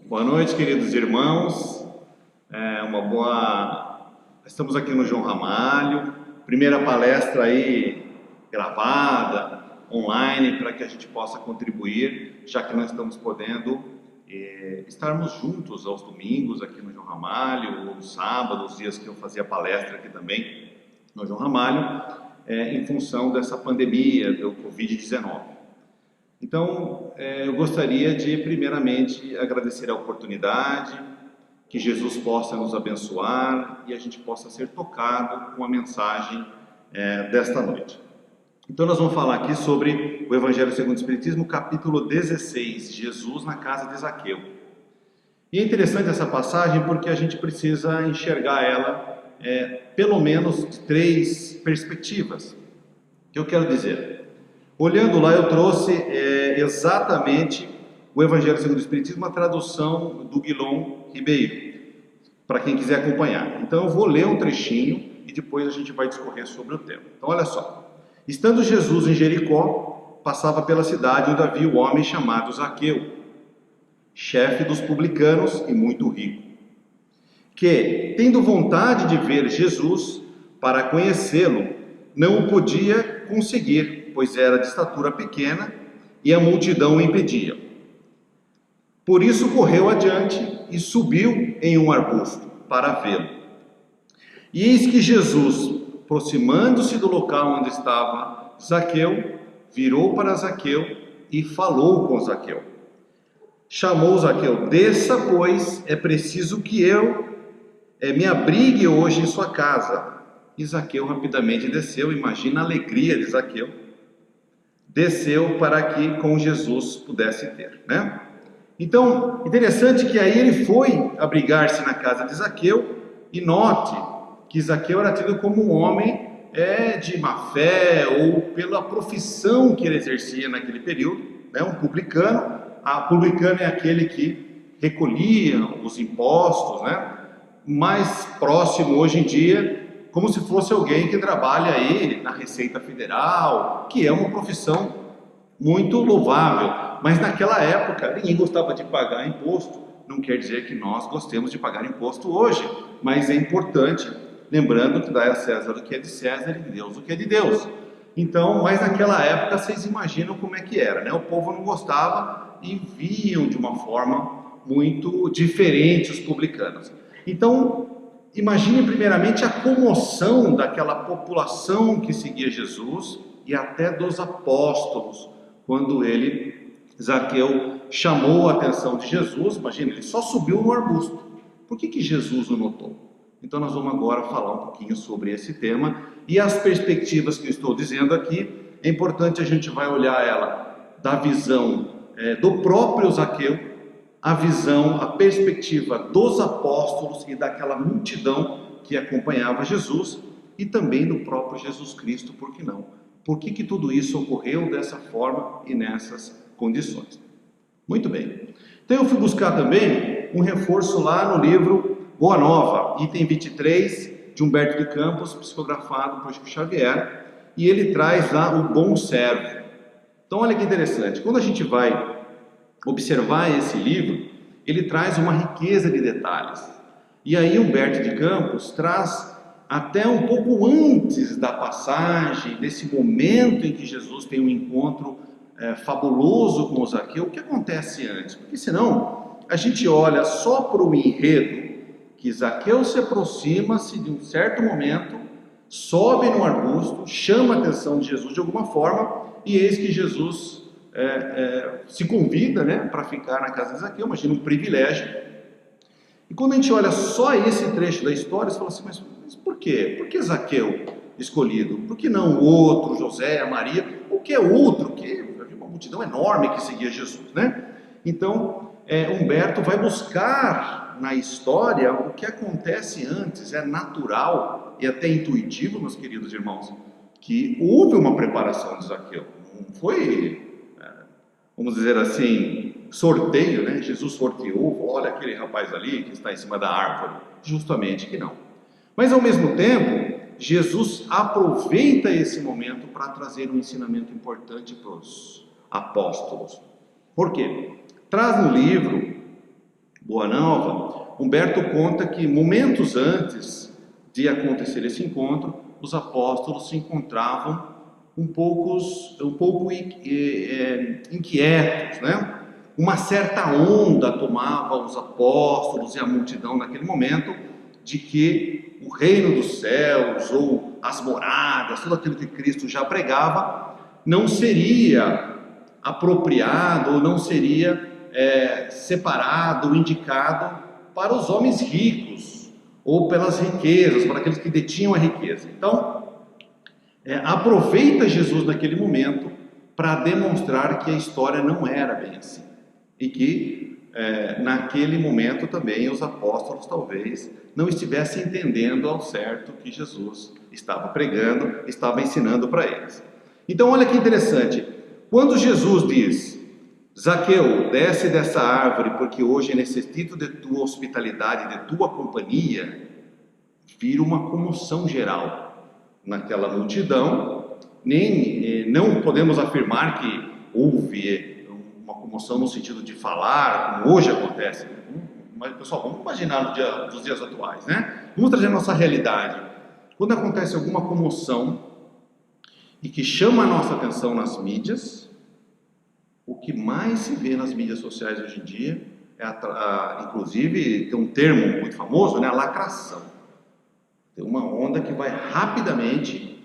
Boa noite, queridos irmãos. Estamos aqui no João Ramalho, primeira palestra aí gravada, online, para que a gente possa contribuir, já que nós estamos podendo estarmos juntos aos domingos aqui no João Ramalho, ou no sábado, os dias que eu fazia palestra aqui também no João Ramalho, em função dessa pandemia do Covid-19. Então, eu gostaria de, primeiramente, agradecer a oportunidade, que Jesus possa nos abençoar e a gente possa ser tocado com a mensagem desta noite. Então, nós vamos falar aqui sobre o Evangelho segundo o Espiritismo, capítulo 16, Jesus na casa de Zaqueu. E é interessante essa passagem porque a gente precisa enxergar ela, pelo menos, de três perspectivas. O que eu quero dizer? Olhando lá, eu trouxe exatamente o Evangelho segundo o Espiritismo, a tradução do Guilom Ribeiro, para quem quiser acompanhar. Então eu vou ler um trechinho e depois a gente vai discorrer sobre o tema. Então olha só. Estando Jesus em Jericó, passava pela cidade onde havia um homem chamado Zaqueu, chefe dos publicanos e muito rico, que, tendo vontade de ver Jesus para conhecê-lo, não o podia conseguir, pois era de estatura pequena e a multidão o impedia. Por isso correu adiante e subiu em um arbusto para vê-lo. E eis que Jesus, aproximando-se do local onde estava Zaqueu, virou para Zaqueu e falou com Zaqueu. Chamou Zaqueu: desça, pois é preciso que eu me abrigue hoje em sua casa. E Zaqueu rapidamente desceu. Imagina a alegria de Zaqueu. Desceu para que com Jesus pudesse ter, né? Então, interessante que aí ele foi abrigar-se na casa de Zaqueu, e note que Zaqueu era tido como um homem de má fé, ou pela profissão que ele exercia naquele período, né? Um publicano. Publicano é aquele que recolhia os impostos, né? Mais próximo hoje em dia, como se fosse alguém que trabalha aí na Receita Federal, que é uma profissão muito louvável. Mas naquela época, ninguém gostava de pagar imposto. Não quer dizer que nós gostemos de pagar imposto hoje, mas é importante, lembrando que dá a César o que é de César e de Deus o que é de Deus. Então, mas naquela época, vocês imaginam como é que era, né? O povo não gostava e viam de uma forma muito diferente os publicanos. Então, imagine primeiramente a comoção daquela população que seguia Jesus e até dos apóstolos, quando Zaqueu, chamou a atenção de Jesus. Imagina, ele só subiu no arbusto. Por que Jesus o notou? Então nós vamos agora falar um pouquinho sobre esse tema e as perspectivas que eu estou dizendo aqui. É importante a gente vai olhar ela da visão do próprio Zaqueu, a visão, a perspectiva dos apóstolos e daquela multidão que acompanhava Jesus e também do próprio Jesus Cristo, por que não? Por que tudo isso ocorreu dessa forma e nessas condições? Muito bem. Então eu fui buscar também um reforço lá no livro Boa Nova, item 23, de Humberto de Campos, psicografado por Chico Xavier, e ele traz lá o bom servo. Então olha que interessante, quando a gente vai observar esse livro, ele traz uma riqueza de detalhes. E aí Humberto de Campos traz até um pouco antes da passagem, desse momento em que Jesus tem um encontro fabuloso com Zaqueu, o que acontece antes? Porque senão a gente olha só para o enredo, que Zaqueu se aproxima-se de um certo momento, sobe no arbusto, chama a atenção de Jesus de alguma forma, e eis que Jesus se convida, né, para ficar na casa de Zaqueu. Imagina um privilégio. E quando a gente olha só esse trecho da história, você fala assim, mas por quê? Por que Zaqueu escolhido? Por que não o outro, José, a Maria? Ou que é outro, que havia uma multidão enorme que seguia Jesus, né? Então, Humberto vai buscar na história o que acontece antes. É natural e até intuitivo, meus queridos irmãos, que houve uma preparação de Zaqueu. Não foi, vamos dizer assim, sorteio, né? Jesus sorteou, olha aquele rapaz ali que está em cima da árvore. Justamente que não. Mas ao mesmo tempo, Jesus aproveita esse momento para trazer um ensinamento importante para os apóstolos. Por quê? Traz no livro Boa Nova, Humberto conta que momentos antes de acontecer esse encontro, os apóstolos se encontravam um pouco inquietos, né? Uma certa onda tomava os apóstolos e a multidão naquele momento de que o reino dos céus ou as moradas, tudo aquilo que Cristo já pregava, não seria apropriado ou não seria separado, indicado para os homens ricos ou pelas riquezas, para aqueles que detinham a riqueza. Então, aproveita Jesus naquele momento para demonstrar que a história não era bem assim e que naquele momento também os apóstolos talvez não estivessem entendendo ao certo o que Jesus estava pregando, estava ensinando para eles. Então olha que interessante, quando Jesus diz: Zaqueu, desce dessa árvore, porque hoje necessito de tua hospitalidade, de tua companhia, vira uma comoção geral naquela multidão. Não podemos afirmar que houve uma comoção no sentido de falar, como hoje acontece. Mas, pessoal, vamos imaginar nos dias atuais, né? Vamos trazer a nossa realidade. Quando acontece alguma comoção e que chama a nossa atenção nas mídias, o que mais se vê nas mídias sociais hoje em dia inclusive, tem um termo muito famoso, né? A lacração. Tem uma onda que vai rapidamente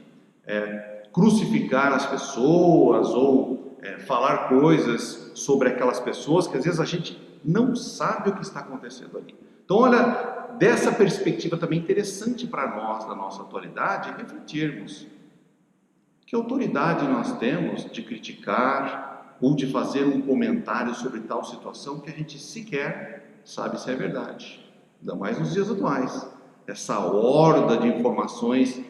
crucificar as pessoas ou falar coisas sobre aquelas pessoas que às vezes a gente não sabe o que está acontecendo ali. Então, olha, dessa perspectiva também interessante para nós, da nossa atualidade, refletirmos que autoridade nós temos de criticar ou de fazer um comentário sobre tal situação que a gente sequer sabe se é verdade, ainda mais nos dias atuais. Essa horda de informações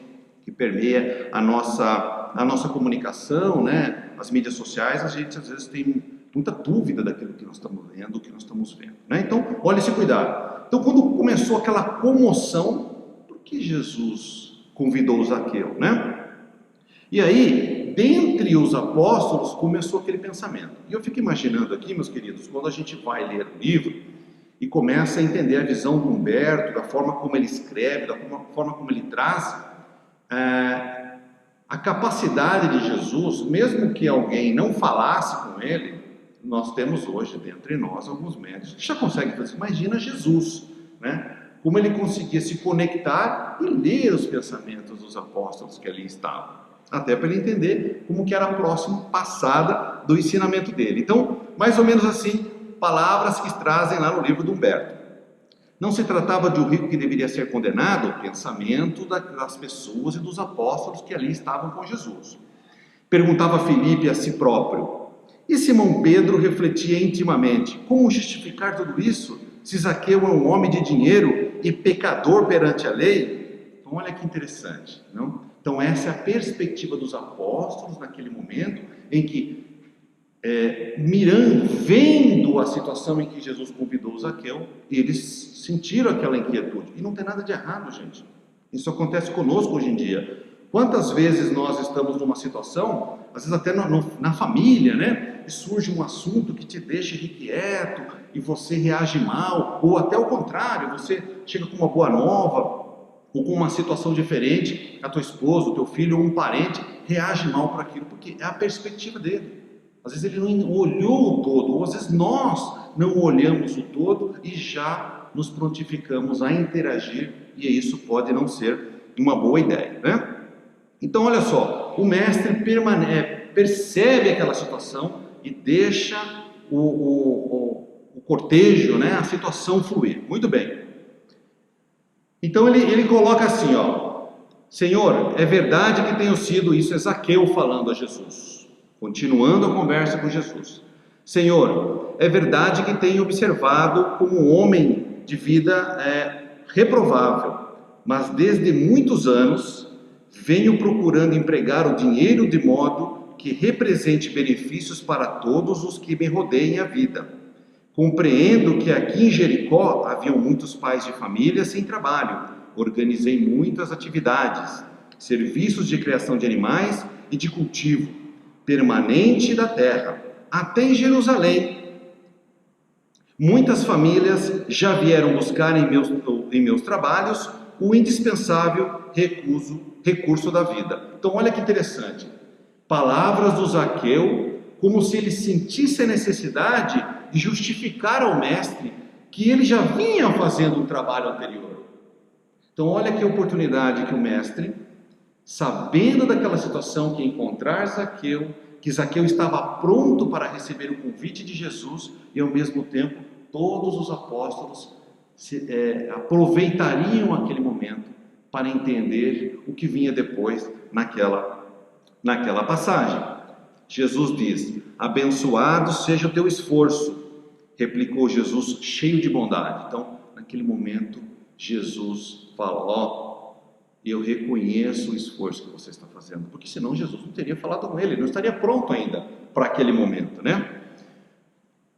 que permeia a nossa comunicação, né? As mídias sociais, a gente às vezes tem muita dúvida daquilo que nós estamos lendo, do que nós estamos vendo, né? Então, olha esse cuidado. Então, quando começou aquela comoção, por que Jesus convidou Zaqueu, né? E aí, dentre os apóstolos, começou aquele pensamento. E eu fico imaginando aqui, meus queridos, quando a gente vai ler o livro e começa a entender a visão do Humberto, da forma como ele escreve, da forma como ele traz, a capacidade de Jesus, mesmo que alguém não falasse com ele, nós temos hoje, dentre nós, alguns médicos que já conseguem fazer. Imagina Jesus, né? Como ele conseguia se conectar e ler os pensamentos dos apóstolos que ali estavam, até para ele entender como que era a próxima passada do ensinamento dele. Então, mais ou menos assim, palavras que trazem lá no livro do Humberto. Não se tratava de um rico que deveria ser condenado, o pensamento das pessoas e dos apóstolos que ali estavam com Jesus. Perguntava Filipe a si próprio. E Simão Pedro refletia intimamente: como justificar tudo isso, se Zaqueu é um homem de dinheiro e pecador perante a lei? Então olha que interessante, não? Então essa é a perspectiva dos apóstolos naquele momento em que, vendo a situação em que Jesus convidou Zaqueu, eles sentiram aquela inquietude. E não tem nada de errado, gente. Isso acontece conosco hoje em dia. Quantas vezes nós estamos numa situação, às vezes até na família, né? E surge um assunto que te deixa irrequieto e você reage mal, ou até o contrário, você chega com uma boa nova ou com uma situação diferente, a tua esposa, o teu filho ou um parente reage mal para aquilo, porque é a perspectiva dele. Às vezes ele não olhou o todo, ou às vezes nós não olhamos o todo e já nos prontificamos a interagir, e isso pode não ser uma boa ideia, né? Então olha só, o mestre percebe aquela situação e deixa o cortejo, né, a situação fluir. Muito bem. Então ele coloca assim, ó: Senhor, é verdade que tenho sido, isso é Zaqueu falando a Jesus, continuando a conversa com Jesus. Senhor, é verdade que tenho observado como um homem de vida reprovável, mas desde muitos anos venho procurando empregar o dinheiro de modo que represente benefícios para todos os que me rodeiem a vida. Compreendo que aqui em Jericó haviam muitos pais de família sem trabalho. Organizei muitas atividades, serviços de criação de animais e de cultivo permanente da terra, até em Jerusalém. Muitas famílias já vieram buscar em meus trabalhos o indispensável recurso da vida. Então olha que interessante, palavras do Zaqueu, como se ele sentisse a necessidade de justificar ao mestre que ele já vinha fazendo um trabalho anterior. Então olha que oportunidade que o mestre, sabendo daquela situação que encontrar Zaqueu, que Zaqueu estava pronto para receber o convite de Jesus, e ao mesmo tempo todos os apóstolos aproveitariam aquele momento para entender o que vinha depois naquela passagem. Jesus diz: abençoado seja o teu esforço, replicou Jesus cheio de bondade. Então, naquele momento, Jesus fala: eu reconheço o esforço que você está fazendo, porque senão Jesus não teria falado com ele, não estaria pronto ainda para aquele momento, né?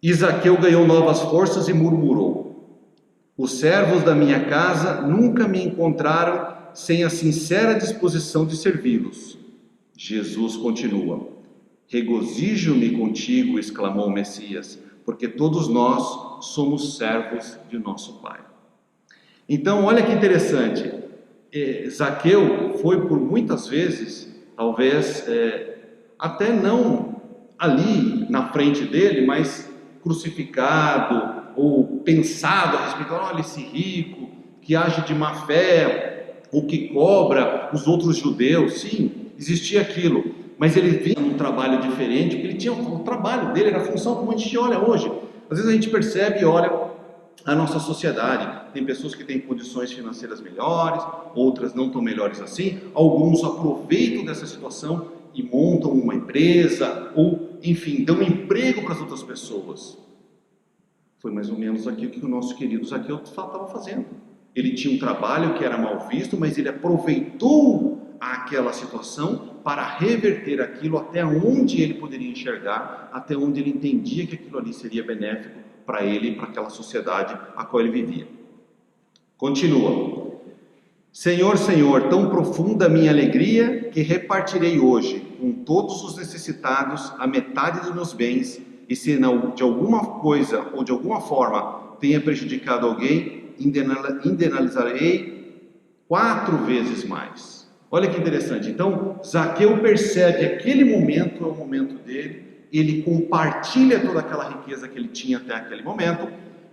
E Zaqueu ganhou novas forças e murmurou: os servos da minha casa nunca me encontraram sem a sincera disposição de servi-los. Jesus continua: regozijo-me contigo, exclamou o Messias, porque todos nós somos servos de nosso Pai. Então, olha que interessante, Zaqueu foi por muitas vezes, talvez até não ali na frente dele, mas crucificado ou pensado a respeito, olha esse rico que age de má fé, ou que cobra os outros judeus. Sim, existia aquilo, mas ele vinha num trabalho diferente, porque ele tinha o trabalho dele, era a função, como a gente olha hoje. Às vezes a gente percebe e olha a nossa sociedade, tem pessoas que têm condições financeiras melhores, outras não tão melhores assim, alguns aproveitam dessa situação e montam uma empresa, ou enfim, dão emprego para as outras pessoas. Foi mais ou menos aquilo que o nosso querido Zaqueu estava fazendo. Ele tinha um trabalho que era mal visto, mas ele aproveitou aquela situação para reverter aquilo até onde ele poderia enxergar, até onde ele entendia que aquilo ali seria benéfico para ele e para aquela sociedade a qual ele vivia. Continua: Senhor, Senhor, tão profunda a minha alegria que repartirei hoje com todos os necessitados a metade dos meus bens, e se não, de alguma coisa ou de alguma forma tenha prejudicado alguém, indenizarei 4 vezes mais. Olha que interessante. Então, Zaqueu percebe que aquele momento é o momento dele, ele compartilha toda aquela riqueza que ele tinha até aquele momento,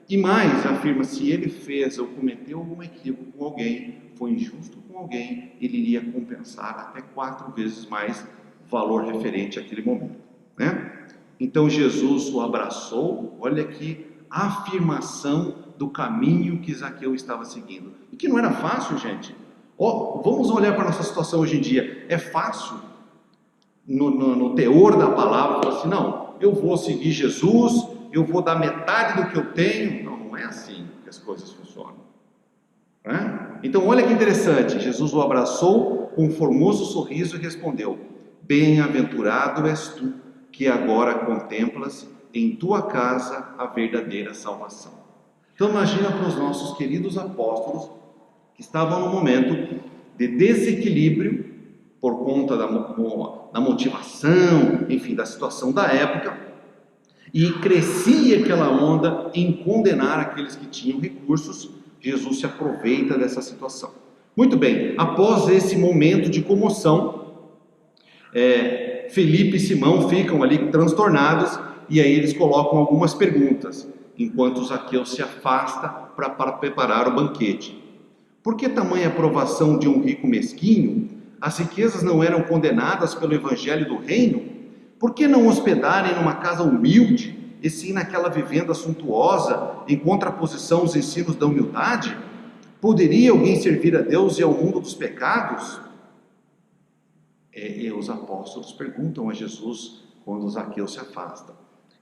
e mais, afirma, se ele fez ou cometeu algum equívoco com alguém, foi injusto com alguém, ele iria compensar até 4 vezes mais valor referente àquele momento, né? Então Jesus o abraçou. Olha que afirmação do caminho que Zaqueu estava seguindo, e que não era fácil, gente. Vamos olhar para a nossa situação hoje em dia. É fácil no teor da palavra falar assim, não, eu vou seguir Jesus, eu vou dar metade do que eu tenho. Não é assim que as coisas funcionam, né? Então olha que interessante, Jesus o abraçou com um formoso sorriso e respondeu: bem-aventurado és tu, que agora contemplas em tua casa a verdadeira salvação. Então imagina para os nossos queridos apóstolos que estavam no momento de desequilíbrio por conta da motivação, enfim, da situação da época, e crescia aquela onda em condenar aqueles que tinham recursos. Jesus se aproveita dessa situação. Muito bem, após esse momento de comoção, Felipe e Simão ficam ali transtornados, e aí eles colocam algumas perguntas, enquanto Zaqueu se afasta para preparar o banquete. Por que tamanha aprovação de um rico mesquinho? As riquezas não eram condenadas pelo evangelho do reino? Por que não hospedarem numa casa humilde, e sim naquela vivenda suntuosa, em contraposição aos ensinos da humildade? Poderia alguém servir a Deus e ao mundo dos pecados? E os apóstolos perguntam a Jesus quando Zaqueu se afasta.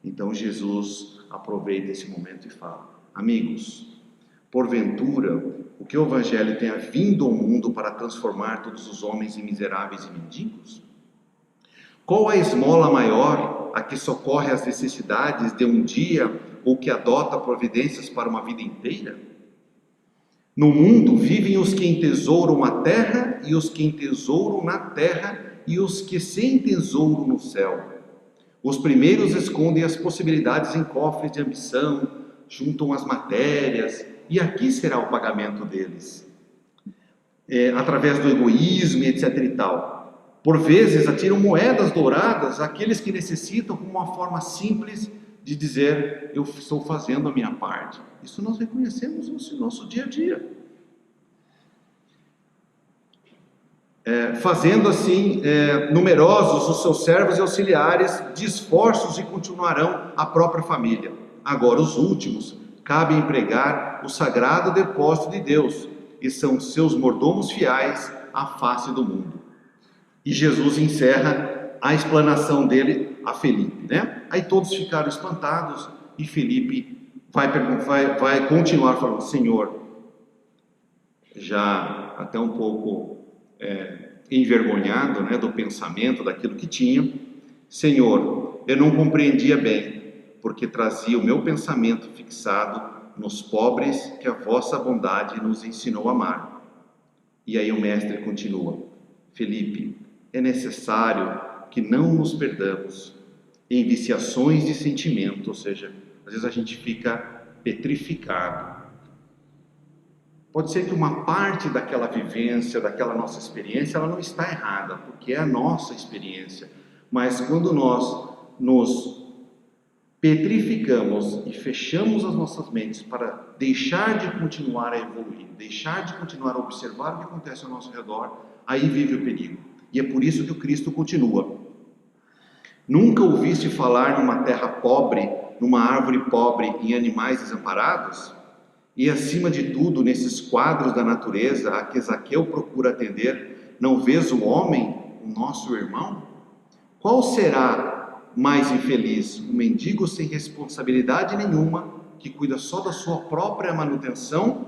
Então Jesus aproveita esse momento e fala: amigos, porventura o que o evangelho tenha vindo ao mundo para transformar todos os homens em miseráveis e mendigos? Qual a esmola maior, a que socorre as necessidades de um dia ou que adota providências para uma vida inteira? No mundo vivem os que entesouram a terra e os que entesouram na terra e os que se entesouram no céu. Os primeiros escondem as possibilidades em cofres de ambição, juntam as matérias, e aqui será o pagamento deles. Através do egoísmo, etc. e tal. Por vezes atiram moedas douradas àqueles que necessitam, como uma forma simples de dizer: eu estou fazendo a minha parte. Isso nós reconhecemos no nosso dia a dia. Fazendo assim numerosos os seus servos e auxiliares de esforços, e continuarão a própria família. Agora os últimos cabe empregar o sagrado depósito de Deus, e são seus mordomos fiéis à face do mundo. E Jesus encerra a explanação dele a Felipe, né? Aí todos ficaram espantados, e Felipe vai continuar falando: Senhor, já até um pouco envergonhado, né, do pensamento, daquilo que tinha: Senhor, eu não compreendia bem, porque trazia o meu pensamento fixado nos pobres, que a vossa bondade nos ensinou a amar. E aí o mestre continua: Felipe, é necessário que não nos perdamos em viciações de sentimento, ou seja, às vezes a gente fica petrificado. Pode ser que uma parte daquela vivência, daquela nossa experiência, ela não está errada, porque é a nossa experiência. Mas quando nós nos petrificamos e fechamos as nossas mentes para deixar de continuar a evoluir, deixar de continuar a observar o que acontece ao nosso redor, aí vive o perigo. E é por isso que o Cristo continua: nunca ouviste falar numa terra pobre, numa árvore pobre, em animais desamparados? E acima de tudo, nesses quadros da natureza a que Zaqueu procura atender, não vês o homem, o nosso irmão? Qual será mais infeliz, um mendigo sem responsabilidade nenhuma, que cuida só da sua própria manutenção,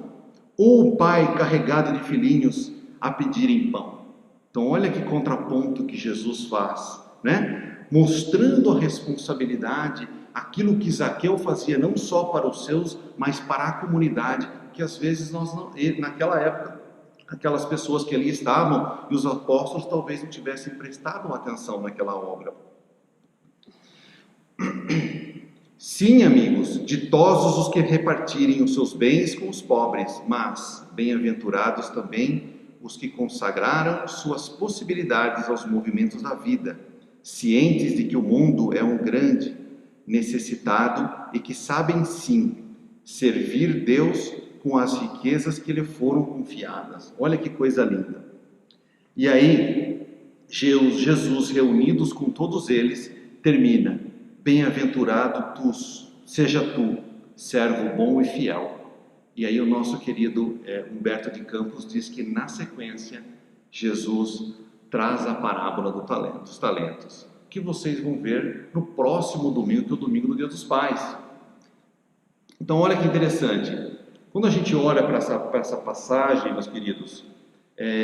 ou o pai carregado de filhinhos a pedirem pão? Então olha que contraponto que Jesus faz, né? Mostrando a responsabilidade, aquilo que Zaqueu fazia não só para os seus, mas para a comunidade, que às vezes naquela época, aquelas pessoas que ali estavam e os apóstolos talvez não tivessem prestado atenção naquela obra. Sim, amigos, ditosos os que repartirem os seus bens com os pobres, mas bem-aventurados também os que consagraram suas possibilidades aos movimentos da vida, cientes de que o mundo é um grande necessitado e que sabem sim servir Deus com as riquezas que lhe foram confiadas. Olha que coisa linda. E aí Jesus, reunidos com todos eles, termina: bem-aventurado seja tu, servo bom e fiel. E aí o nosso querido Humberto de Campos diz que na sequência Jesus traz a parábola dos talentos, que vocês vão ver no próximo domingo, que é o domingo do Dia dos Pais. Então olha que interessante, quando a gente olha para essa passagem, meus queridos,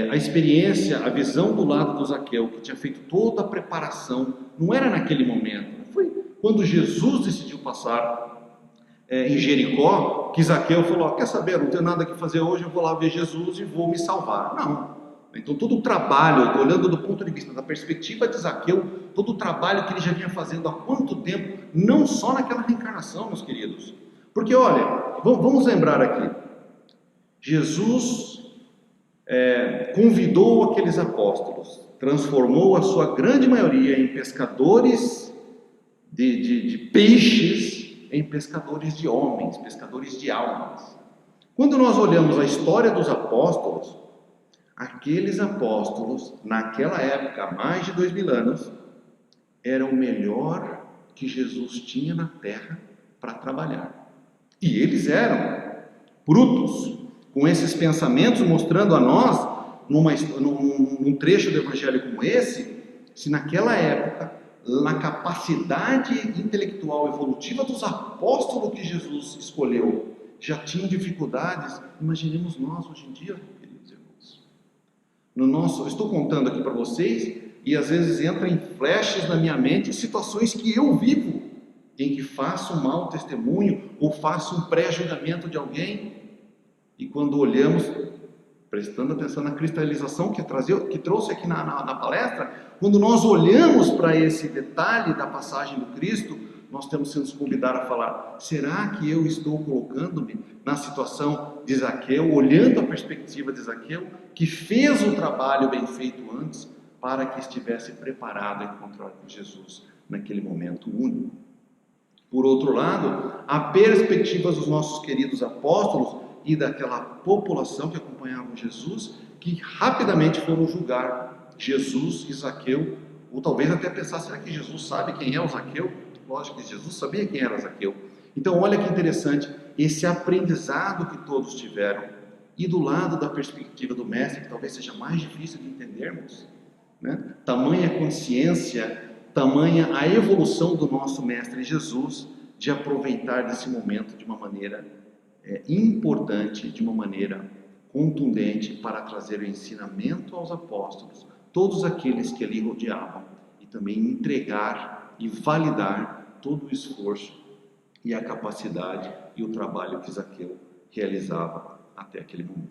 a experiência, a visão do lado do Zaqueu, que tinha feito toda a preparação, não era naquele momento, foi quando Jesus decidiu passar em Jericó, que Zaqueu falou: quer saber, não tenho nada que fazer hoje, eu vou lá ver Jesus e vou me salvar. Não. Então todo o trabalho, olhando do ponto de vista da perspectiva de Zaqueu, todo o trabalho que ele já vinha fazendo há quanto tempo, não só naquela reencarnação, meus queridos. Porque olha, vamos lembrar aqui, Jesus convidou aqueles apóstolos, transformou a sua grande maioria em pescadores de peixes, em pescadores de homens, pescadores de almas. Quando nós olhamos a história dos apóstolos, aqueles apóstolos, naquela época, há mais de 2000 anos, eram o melhor que Jesus tinha na terra para trabalhar. E eles eram brutos, com esses pensamentos, mostrando a nós, num trecho do Evangelho como esse, se naquela época, na capacidade intelectual evolutiva dos apóstolos que Jesus escolheu, já tinham dificuldades, imaginemos nós hoje em dia, queridos irmãos. Eu estou contando aqui para vocês, e às vezes entra em flashes na minha mente situações que eu vivo, em que faço um mau testemunho, ou faço um pré-julgamento de alguém, e quando olhamos, prestando atenção na cristalização que trouxe aqui na palestra, quando nós olhamos para esse detalhe da passagem do Cristo, nós temos que nos convidar a falar: será que eu estou colocando-me na situação de Zaqueu, olhando a perspectiva de Zaqueu, que fez o trabalho bem feito antes, para que estivesse preparado a encontrar com Jesus naquele momento único? Por outro lado, a perspectiva dos nossos queridos apóstolos e daquela população que acompanhava Jesus, que rapidamente foram julgar Jesus e Zaqueu, ou talvez até pensar: será que Jesus sabe quem é o Zaqueu? Lógico que Jesus sabia quem era Zaqueu. Então olha que interessante, esse aprendizado que todos tiveram, e do lado da perspectiva do mestre, que talvez seja mais difícil de entendermos, né? Tamanha consciência, tamanha a evolução do nosso mestre Jesus, de aproveitar desse momento de uma maneira importante, de uma maneira contundente, para trazer o ensinamento aos apóstolos, todos aqueles que ali rodeavam, e também entregar e validar todo o esforço e a capacidade e o trabalho que Zaqueu realizava até aquele momento.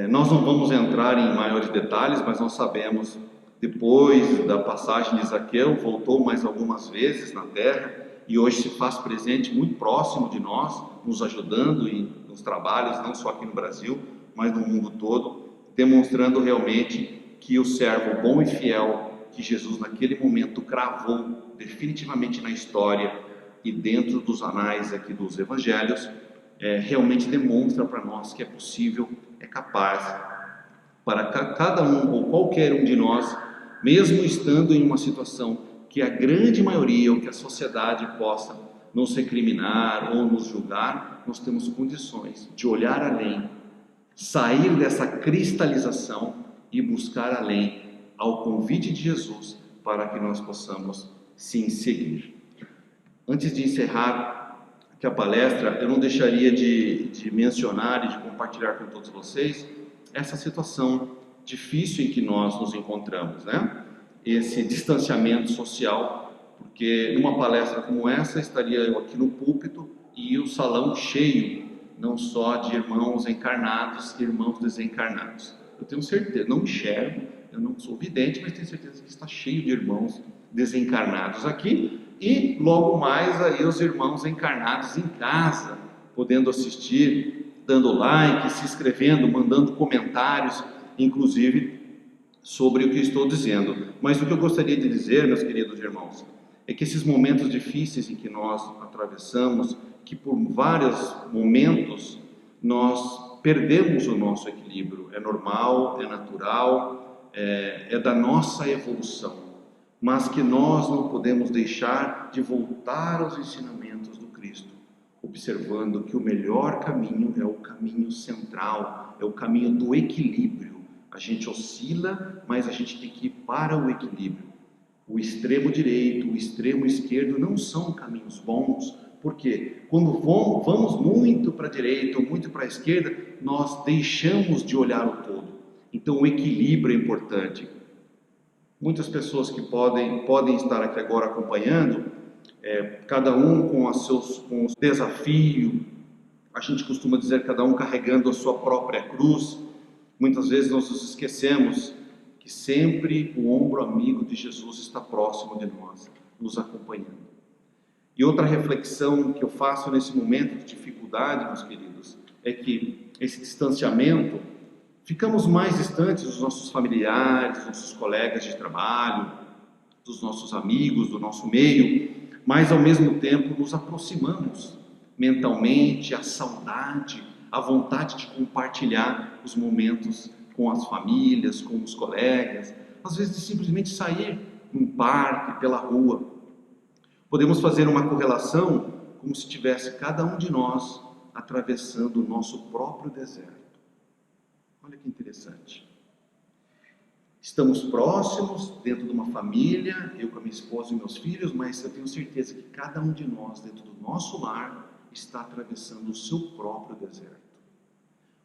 Nós não vamos entrar em maiores detalhes, mas nós sabemos, depois da passagem de Zaqueu, voltou mais algumas vezes na terra, e hoje se faz presente muito próximo de nós, nos ajudando nos trabalhos, não só aqui no Brasil, mas no mundo todo, demonstrando realmente que o servo bom e fiel, que Jesus naquele momento cravou definitivamente na história e dentro dos anais aqui dos evangelhos, realmente demonstra para nós que é possível, é capaz, para cada um ou qualquer um de nós, mesmo estando em uma situação que a grande maioria, ou que a sociedade possa nos recriminar ou nos julgar, nós temos condições de olhar além, sair dessa cristalização e buscar além, ao convite de Jesus, para que nós possamos sim seguir. Antes de encerrar aqui a palestra, eu não deixaria de mencionar e de compartilhar com todos vocês essa situação difícil em que nós nos encontramos, né? Esse distanciamento social, porque numa palestra como essa, estaria eu aqui no púlpito e o salão cheio, não só de irmãos encarnados e irmãos desencarnados. Eu tenho certeza, não enxergo, eu não sou vidente, mas tenho certeza que está cheio de irmãos desencarnados aqui, e logo mais aí os irmãos encarnados em casa, podendo assistir, dando like, se inscrevendo, mandando comentários, inclusive sobre o que estou dizendo. Mas o que eu gostaria de dizer, meus queridos irmãos, é que esses momentos difíceis em que nós atravessamos, que por vários momentos nós perdemos o nosso equilíbrio, é normal, é natural, é da nossa evolução, mas que nós não podemos deixar de voltar aos ensinamentos do Cristo, observando que o melhor caminho é o caminho central, é o caminho do equilíbrio. A gente oscila, mas a gente tem que ir para o equilíbrio. O extremo direito, o extremo esquerdo não são caminhos bons, porque quando vamos muito para a direita ou muito para a esquerda, nós deixamos de olhar o todo. Então o equilíbrio é importante. Muitas pessoas que podem estar aqui agora acompanhando, cada um com os desafios, a gente costuma dizer, cada um carregando a sua própria cruz. Muitas vezes nós nos esquecemos que sempre o ombro amigo de Jesus está próximo de nós, nos acompanhando. E outra reflexão que eu faço nesse momento de dificuldade, meus queridos, é que esse distanciamento, ficamos mais distantes dos nossos familiares, dos nossos colegas de trabalho, dos nossos amigos, do nosso meio, mas ao mesmo tempo nos aproximamos mentalmente, a saudade, a vontade de compartilhar os momentos com as famílias, com os colegas, às vezes de simplesmente sair num parque, pela rua. Podemos fazer uma correlação como se tivesse cada um de nós atravessando o nosso próprio deserto. Olha que interessante. Estamos próximos, dentro de uma família, eu com a minha esposa e meus filhos, mas eu tenho certeza que cada um de nós, dentro do nosso lar, está atravessando o seu próprio deserto,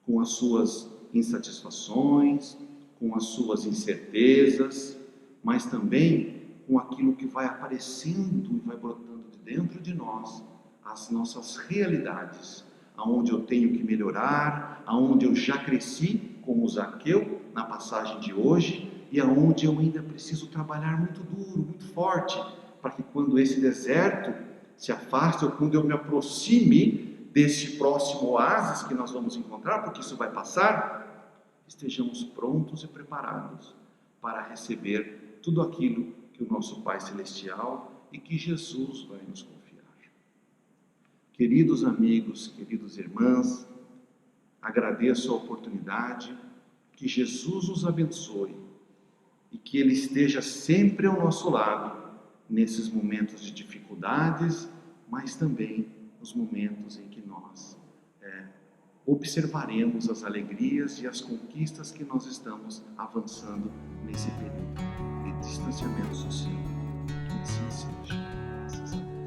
com as suas insatisfações, com as suas incertezas, mas também com aquilo que vai aparecendo e vai brotando de dentro de nós, as nossas realidades, aonde eu tenho que melhorar, aonde eu já cresci, como Zaqueu, na passagem de hoje, e aonde eu ainda preciso trabalhar muito duro, muito forte, para que quando esse deserto se afaste, ou quando eu me aproxime deste próximo oásis que nós vamos encontrar, porque isso vai passar, estejamos prontos e preparados para receber tudo aquilo que o nosso Pai Celestial e que Jesus vai nos confiar. Queridos amigos, queridos irmãs, agradeço a oportunidade, que Jesus nos abençoe e que Ele esteja sempre ao nosso lado, nesses momentos de dificuldades, mas também nos momentos em que nós observaremos as alegrias e as conquistas que nós estamos avançando nesse período de distanciamento social. Que assim seja.